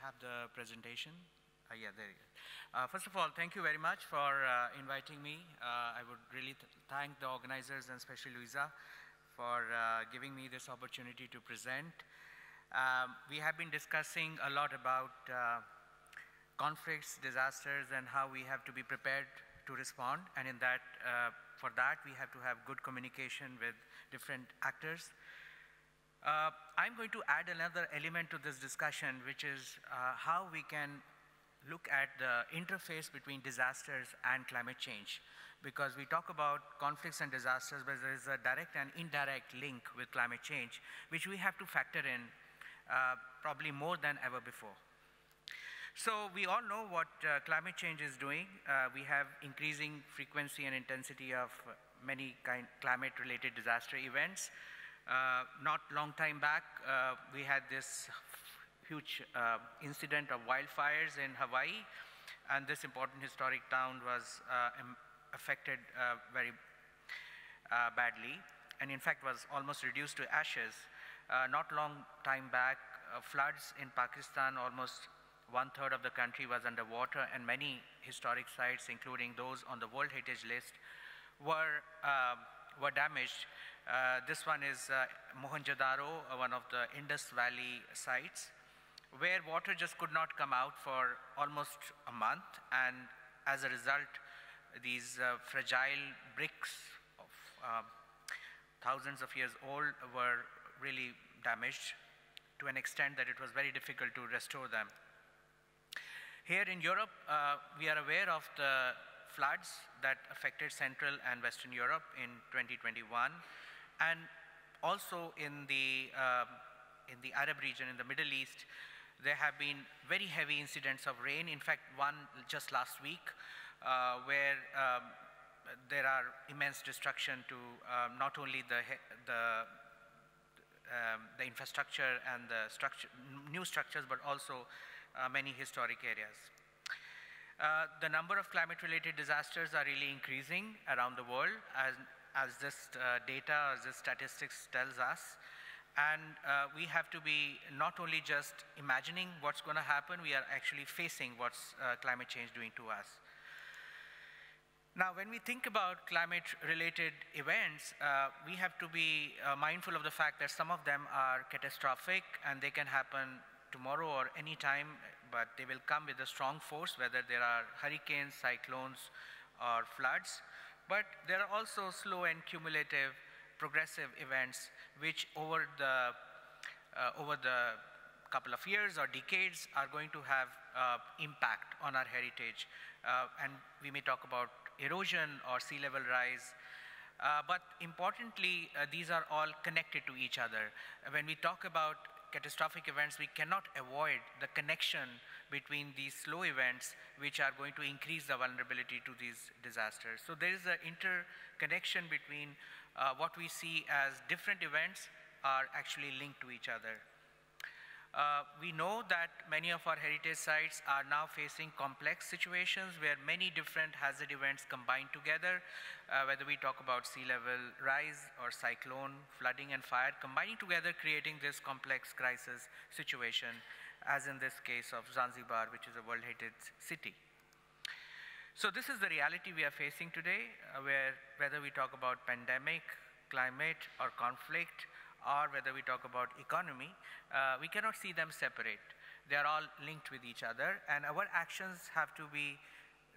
have the presentation. Yeah, there you go. First of all, thank you very much for inviting me. I would really thank the organizers and especially Luisa for giving me this opportunity to present. We have been discussing a lot about conflicts, disasters, and how we have to be prepared to respond. And in that, for that, we have to have good communication with different actors. I'm going to add another element to this discussion, which is how we can look at the interface between disasters and climate change. Because we talk about conflicts and disasters, but there is a direct and indirect link with climate change, which we have to factor in probably more than ever before. So we all know what climate change is doing. We have increasing frequency and intensity of many climate-related disaster events. Not long time back, we had this huge incident of wildfires in Hawaii, and this important historic town was affected very badly, and in fact was almost reduced to ashes. Not long time back, floods in Pakistan, almost 1/3 of the country was underwater, and many historic sites, including those on the World Heritage List, were damaged. This one is Mohenjo-daro, one of the Indus Valley sites, where water just could not come out for almost a month, and as a result, these fragile bricks of thousands of years old were really damaged to an extent that it was very difficult to restore them. Here in Europe, we are aware of the floods that affected Central and Western Europe in 2021, and also in the Arab region, in the Middle East, there have been very heavy incidents of rain. In fact, one just last week, where there are immense destruction to not only the infrastructure and the new structures, but also many historic areas. The number of climate-related disasters are really increasing around the world, as this data, as this statistics tells us. And we have to be not only just imagining what's going to happen, we are actually facing what's climate change doing to us. Now, when we think about climate-related events, we have to be mindful of the fact that some of them are catastrophic and they can happen tomorrow or any time, but they will come with a strong force, whether there are hurricanes, cyclones, or floods. But there are also slow and cumulative progressive events which over the couple of years or decades are going to have impact on our heritage. And we may talk about erosion or sea level rise. But importantly, these are all connected to each other. When we talk about catastrophic events, we cannot avoid the connection between these slow events which are going to increase the vulnerability to these disasters. So there is an interconnection between what we see as different events are actually linked to each other. We know that many of our heritage sites are now facing complex situations where many different hazard events combine together, whether we talk about sea level rise or cyclone, flooding and fire, combining together creating this complex crisis situation, as in this case of Zanzibar, which is a World Heritage City. So this is the reality we are facing today, where whether we talk about pandemic, climate, or conflict, or whether we talk about economy, we cannot see them separate. They are all linked with each other, and our actions have to be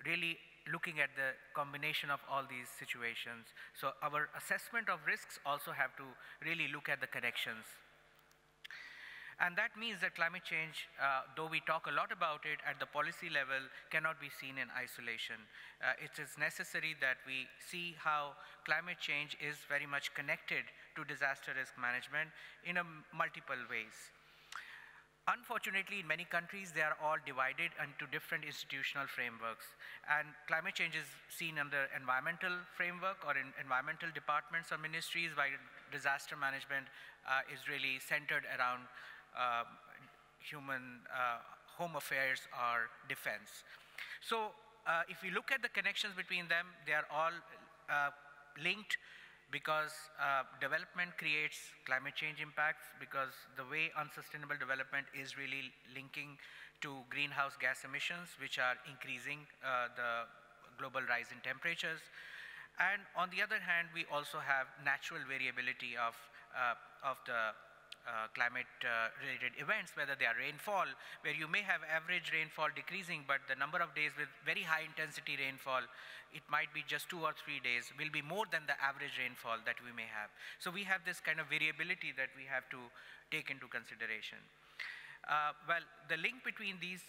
really looking at the combination of all these situations. So our assessment of risks also have to really look at the connections. And that means that climate change, though we talk a lot about it at the policy level, cannot be seen in isolation. It is necessary that we see how climate change is very much connected to disaster risk management in multiple ways. Unfortunately, in many countries, they are all divided into different institutional frameworks. And climate change is seen under environmental framework or in environmental departments or ministries, while disaster management is really centered around home affairs or defense. So if we look at the connections between them, they are all linked because development creates climate change impacts, because the way unsustainable development is really linking to greenhouse gas emissions, which are increasing the global rise in temperatures. And on the other hand, we also have natural variability of the climate-related events, whether they are rainfall, where you may have average rainfall decreasing, but the number of days with very high-intensity rainfall, it might be just 2 or 3 days, will be more than the average rainfall that we may have. So we have this kind of variability that we have to take into consideration. Well, the link between these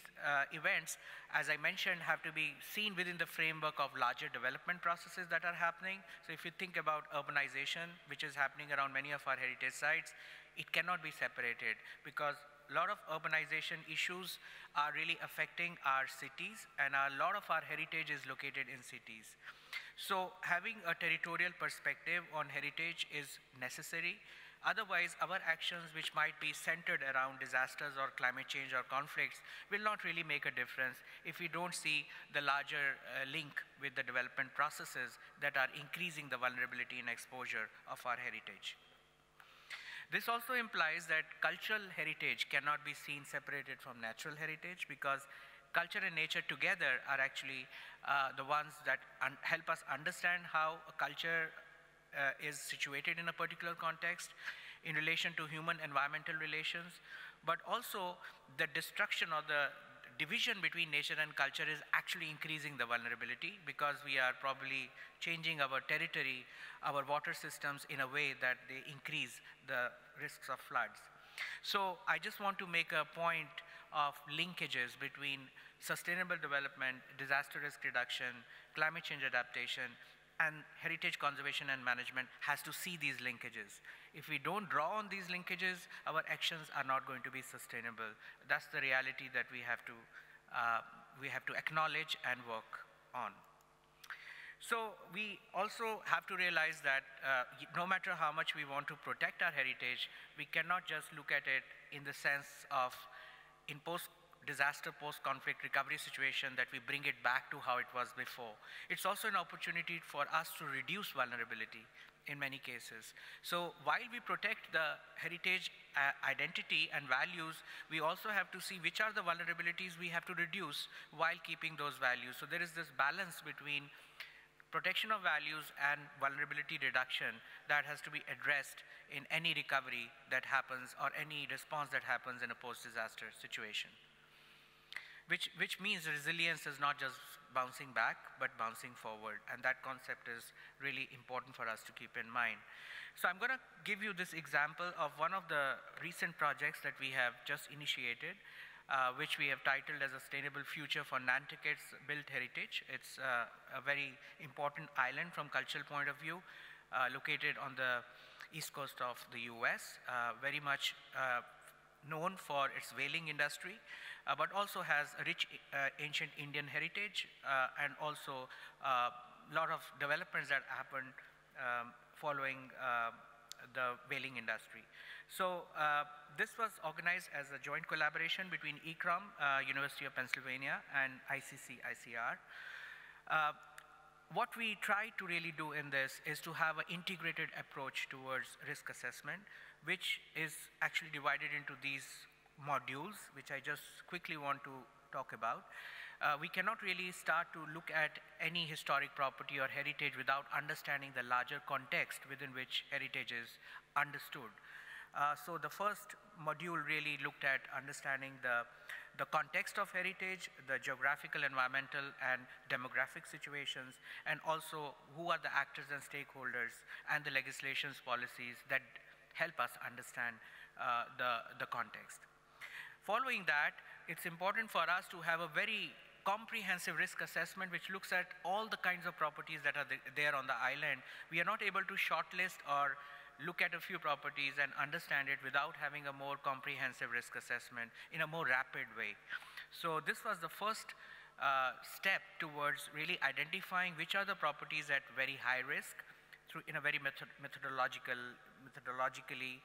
events, as I mentioned, have to be seen within the framework of larger development processes that are happening. So if you think about urbanization, which is happening around many of our heritage sites, it cannot be separated, because a lot of urbanization issues are really affecting our cities, and a lot of our heritage is located in cities. So having a territorial perspective on heritage is necessary. Otherwise, our actions, which might be centered around disasters or climate change or conflicts, will not really make a difference if we don't see the larger link with the development processes that are increasing the vulnerability and exposure of our heritage. This also implies that cultural heritage cannot be seen separated from natural heritage, because culture and nature together are actually the ones that help us understand how a culture is situated in a particular context in relation to human-environmental relations, but also the destruction or the division between nature and culture is actually increasing the vulnerability, because we are probably changing our territory, our water systems in a way that they increase the risks of floods. So I just want to make a point of linkages between sustainable development, disaster risk reduction, climate change adaptation, and heritage conservation and management has to see these linkages. If we don't draw on these linkages, our actions are not going to be sustainable. That's the reality that we have to acknowledge and work on. So we also have to realize that no matter how much we want to protect our heritage, we cannot just look at it in the sense of in post-disaster, post-conflict recovery situation that we bring it back to how it was before. It's also an opportunity for us to reduce vulnerability in many cases. So while we protect the heritage identity and values, we also have to see which are the vulnerabilities we have to reduce while keeping those values. So there is this balance between protection of values and vulnerability reduction that has to be addressed in any recovery that happens or any response that happens in a post-disaster situation. Which means resilience is not just bouncing back, but bouncing forward. And that concept is really important for us to keep in mind. So I'm going to give you this example of one of the recent projects that we have just initiated, which we have titled as a Sustainable Future for Nantucket's Built Heritage. It's a very important island from cultural point of view, located on the east coast of the US, very much known for its whaling industry, but also has a rich ancient Indian heritage, and also a lot of developments that happened following the whaling industry. So this was organized as a joint collaboration between ECROM, University of Pennsylvania, and ICC-ICR. What we try to really do in this is to have an integrated approach towards risk assessment, which is actually divided into these modules, which I just quickly want to talk about. We cannot really start to look at any historic property or heritage without understanding the larger context within which heritage is understood. So the first module really looked at understanding the context of heritage, the geographical, environmental, and demographic situations, and also who are the actors and stakeholders and the legislations, policies that help us understand the context. Following that, it's important for us to have a very comprehensive risk assessment which looks at all the kinds of properties that are there on the island. We are not able to shortlist or look at a few properties and understand it without having a more comprehensive risk assessment in a more rapid way. So this was the first step towards really identifying which are the properties at very high risk in a very methodologically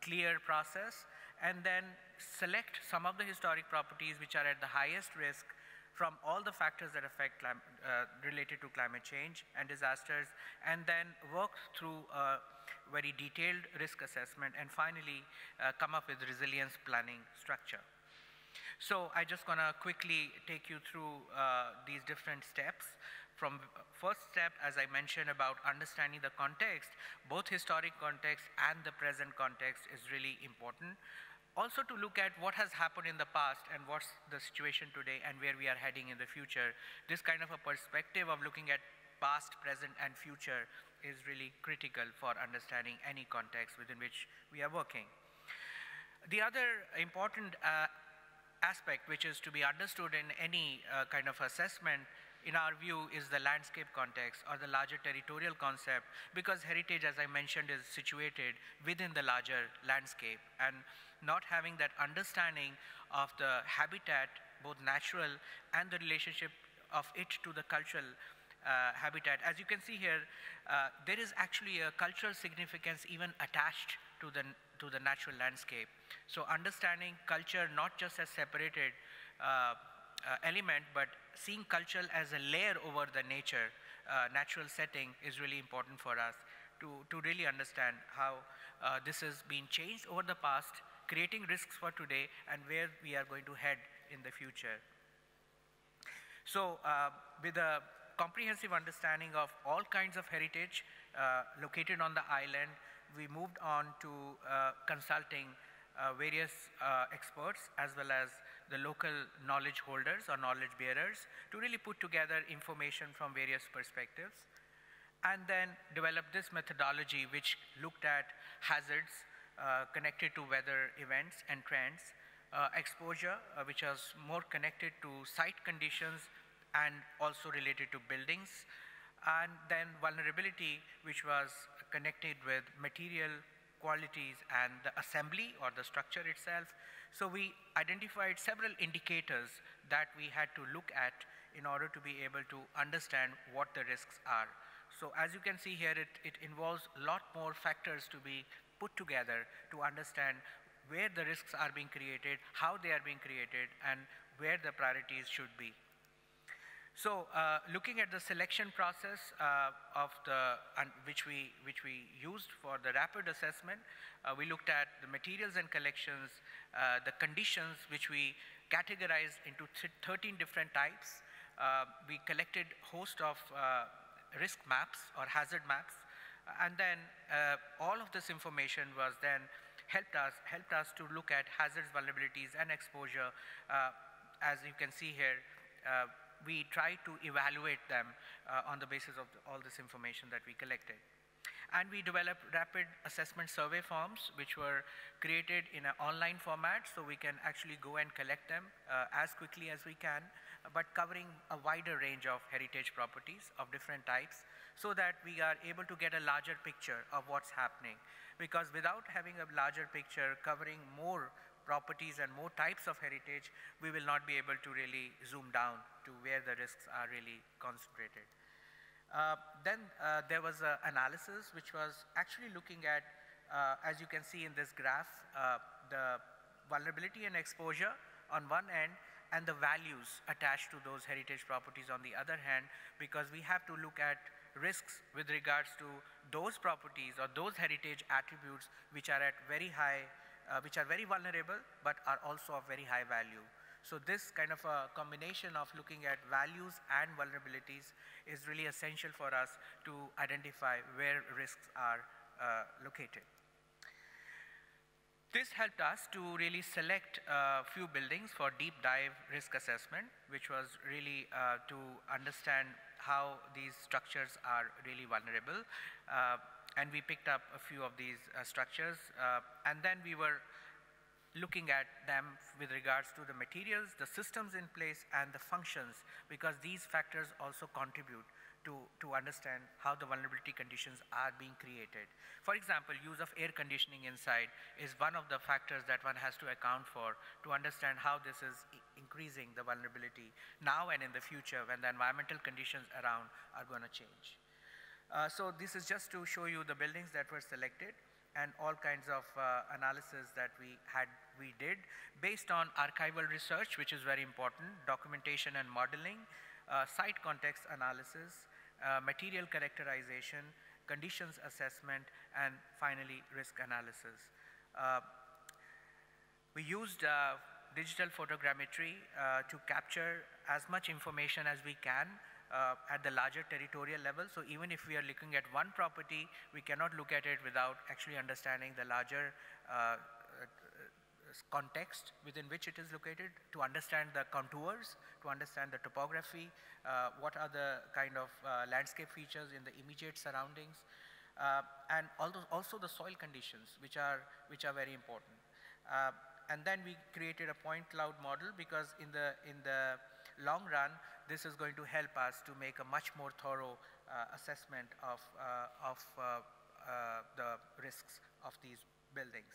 clear process, and then select some of the historic properties which are at the highest risk, from all the factors that affect related to climate change and disasters, and then work through a very detailed risk assessment, and finally come up with resilience planning structure. So I just gonna quickly take you through these different steps. From first step, as I mentioned about understanding the context, both historic context and the present context is really important. Also to look at what has happened in the past and what's the situation today and where we are heading in the future. This kind of a perspective of looking at past, present, and future is really critical for understanding any context within which we are working. The other important aspect which is to be understood in any kind of assessment, in our view, is the landscape context or the larger territorial concept, because heritage, as I mentioned, is situated within the larger landscape, and not having that understanding of the habitat, both natural and the relationship of it to the cultural habitat. As you can see here, there is actually a cultural significance even attached to the natural landscape. So understanding culture not just as separated element, but seeing culture as a layer over the nature, natural setting is really important for us to really understand how this has been changed over the past, creating risks for today, and where we are going to head in the future. So with a comprehensive understanding of all kinds of heritage located on the island, we moved on to consulting various experts as well as the local knowledge holders or knowledge bearers to really put together information from various perspectives, and then develop this methodology which looked at hazards connected to weather events and trends, exposure which was more connected to site conditions and also related to buildings, and then vulnerability which was connected with material qualities and the assembly or the structure itself. So we identified several indicators that we had to look at in order to be able to understand what the risks are. So as you can see here, it involves a lot more factors to be put together to understand where the risks are being created, how they are being created, and where the priorities should be. So looking at the selection process which we used for the rapid assessment, we looked at the materials and collections, the conditions which we categorized into 13 different types. We collected a host of risk maps or hazard maps, and then all of this information was then helped us to look at hazards, vulnerabilities, and exposure. As you can see here, we try to evaluate them on the basis of all this information that we collected. And we developed rapid assessment survey forms which were created in an online format, so we can actually go and collect them as quickly as we can, but covering a wider range of heritage properties of different types, so that we are able to get a larger picture of what's happening. Because without having a larger picture covering more properties and more types of heritage, we will not be able to really zoom down to where the risks are really concentrated. Then there was an analysis which was actually looking at, as you can see in this graph, the vulnerability and exposure on one end, and the values attached to those heritage properties on the other hand, because we have to look at risks with regards to those properties or those heritage attributes which are at very high, which are very vulnerable but are also of very high value. So this kind of a combination of looking at values and vulnerabilities is really essential for us to identify where risks are located. This helped us to really select a few buildings for deep dive risk assessment, which was really to understand how these structures are really vulnerable. And we picked up a few of these structures, and then we were looking at them with regards to the materials, the systems in place, and the functions, because these factors also contribute to understand how the vulnerability conditions are being created. For example, use of air conditioning inside is one of the factors that one has to account for to understand how this is increasing the vulnerability now and in the future when the environmental conditions around are going to change. So this is just to show you the buildings that were selected and all kinds of analysis that we had we did based on archival research, which is very important, documentation and modeling, site context analysis, material characterization, conditions assessment, and finally risk analysis. We used digital photogrammetry to capture as much information as we can at the larger territorial level. So even if we are looking at one property, we cannot look at it without actually understanding the larger context within which it is located, to understand the contours, to understand the topography, what are the kind of landscape features in the immediate surroundings, and also the soil conditions, which are very important. And then we created a point cloud model, because in the long run, this is going to help us to make a much more thorough assessment of the risks of these buildings.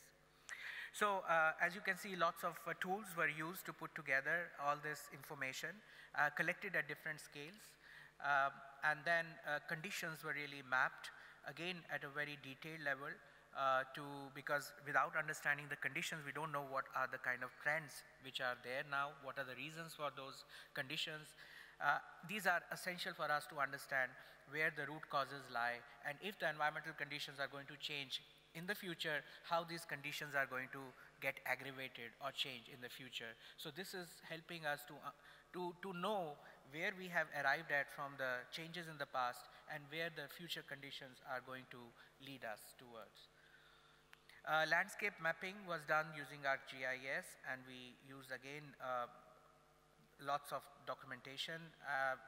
So as you can see, lots of tools were used to put together all this information, collected at different scales, and then conditions were really mapped, again at a very detailed level, because without understanding the conditions, we don't know what are the kind of trends which are there now, what are the reasons for those conditions. These are essential for us to understand where the root causes lie, and if the environmental conditions are going to change in the future, how these conditions are going to get aggravated or change in the future. So this is helping us to know where we have arrived at from the changes in the past and where the future conditions are going to lead us towards. Landscape mapping was done using ArcGIS, and we used again lots of documentation,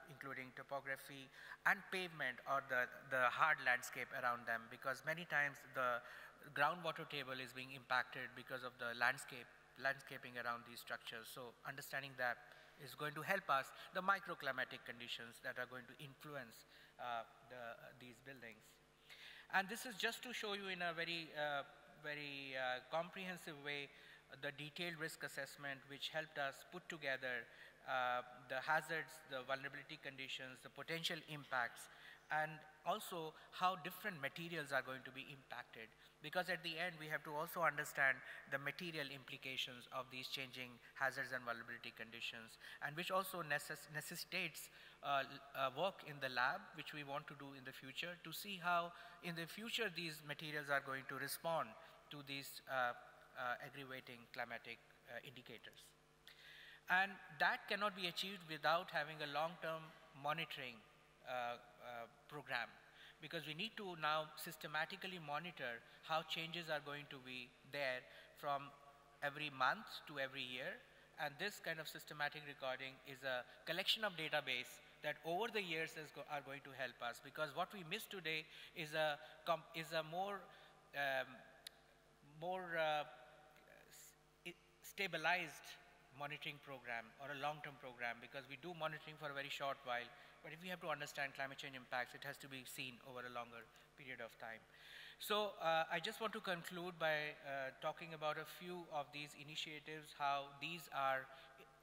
including topography and pavement, or the hard landscape around them, because many times the groundwater table is being impacted because of the landscaping around these structures. So understanding that is going to help us, the microclimatic conditions that are going to influence these buildings. And this is just to show you in a very comprehensive way the detailed risk assessment, which helped us put together the hazards, the vulnerability conditions, the potential impacts, and also how different materials are going to be impacted. Because at the end, we have to also understand the material implications of these changing hazards and vulnerability conditions, and which also necessitates work in the lab, which we want to do in the future, to see how in the future these materials are going to respond to these aggravating climatic indicators. And that cannot be achieved without having a long-term monitoring program, because we need to now systematically monitor how changes are going to be there from every month to every year. And this kind of systematic recording is a collection of database that over the years are going to help us, because what we miss today is a more stabilized monitoring program, or a long-term program, because we do monitoring for a very short while, but if we have to understand climate change impacts, it has to be seen over a longer period of time. So I just want to conclude by talking about a few of these initiatives, how these are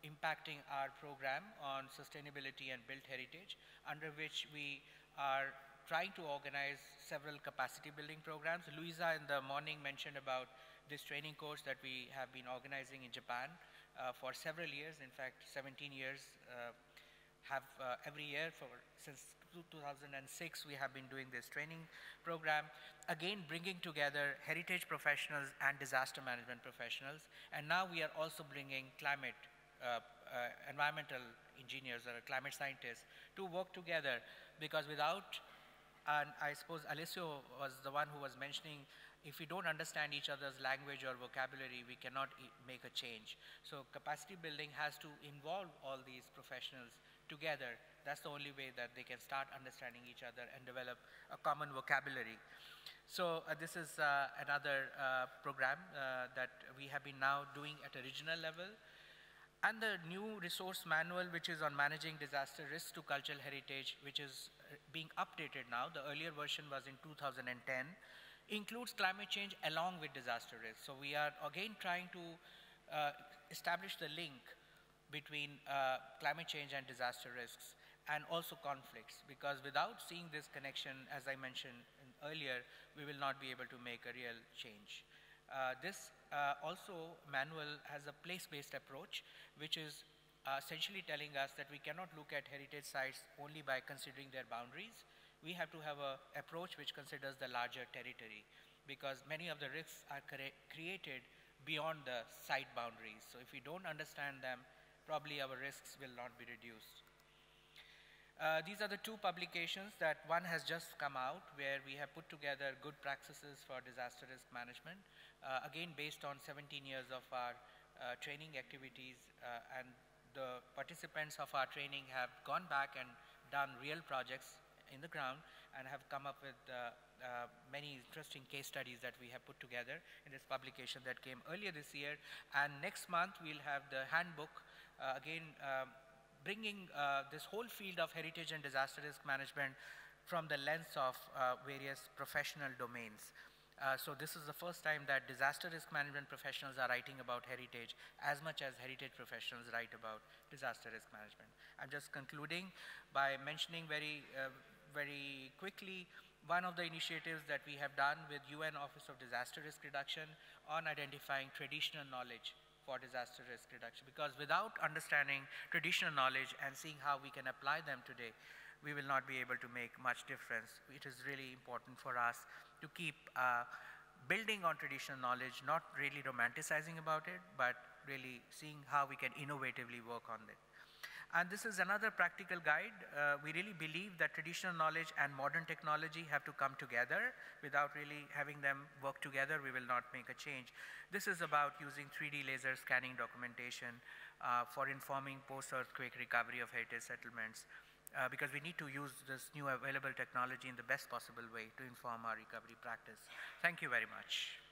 impacting our program on sustainability and built heritage, under which we are trying to organize several capacity building programs. Luisa in the morning mentioned about this training course that we have been organizing in Japan for several years. In fact, 17 years, every year since 2006, we have been doing this training program, again bringing together heritage professionals and disaster management professionals. And now we are also bringing environmental engineers or climate scientists to work together, because without, and I suppose Alessio was the one who was mentioning, if we don't understand each other's language or vocabulary, we cannot make a change. So capacity building has to involve all these professionals together. That's the only way that they can start understanding each other and develop a common vocabulary. So this is another program that we have been now doing at a regional level. And the new resource manual, which is on managing disaster risks to cultural heritage, which is being updated now. The earlier version was in 2010. Includes climate change along with disaster risk. So we are again trying to establish the link between climate change and disaster risks, and also conflicts, because without seeing this connection, as I mentioned earlier, we will not be able to make a real change. This also manual has a place-based approach, which is essentially telling us that we cannot look at heritage sites only by considering their boundaries. We have to have an approach which considers the larger territory, because many of the risks are created beyond the site boundaries. So if we don't understand them, probably our risks will not be reduced. These are the two publications that one has just come out, where we have put together good practices for disaster risk management, again based on 17 years of our training activities, and the participants of our training have gone back and done real projects in the ground and have come up with many interesting case studies that we have put together in this publication that came earlier this year. And next month we'll have the handbook, again bringing this whole field of heritage and disaster risk management from the lens of various professional domains. So this is the first time that disaster risk management professionals are writing about heritage as much as heritage professionals write about disaster risk management. I'm just concluding by mentioning very quickly one of the initiatives that we have done with UN Office of Disaster Risk Reduction on identifying traditional knowledge for disaster risk reduction, because without understanding traditional knowledge and seeing how we can apply them today, we will not be able to make much difference. It is really important for us to keep building on traditional knowledge, not really romanticizing about it, but really seeing how we can innovatively work on it. And this is another practical guide. We really believe that traditional knowledge and modern technology have to come together. Without really having them work together, we will not make a change. This is about using 3D laser scanning documentation for informing post-earthquake recovery of heritage settlements, because we need to use this new available technology in the best possible way to inform our recovery practice. Thank you very much.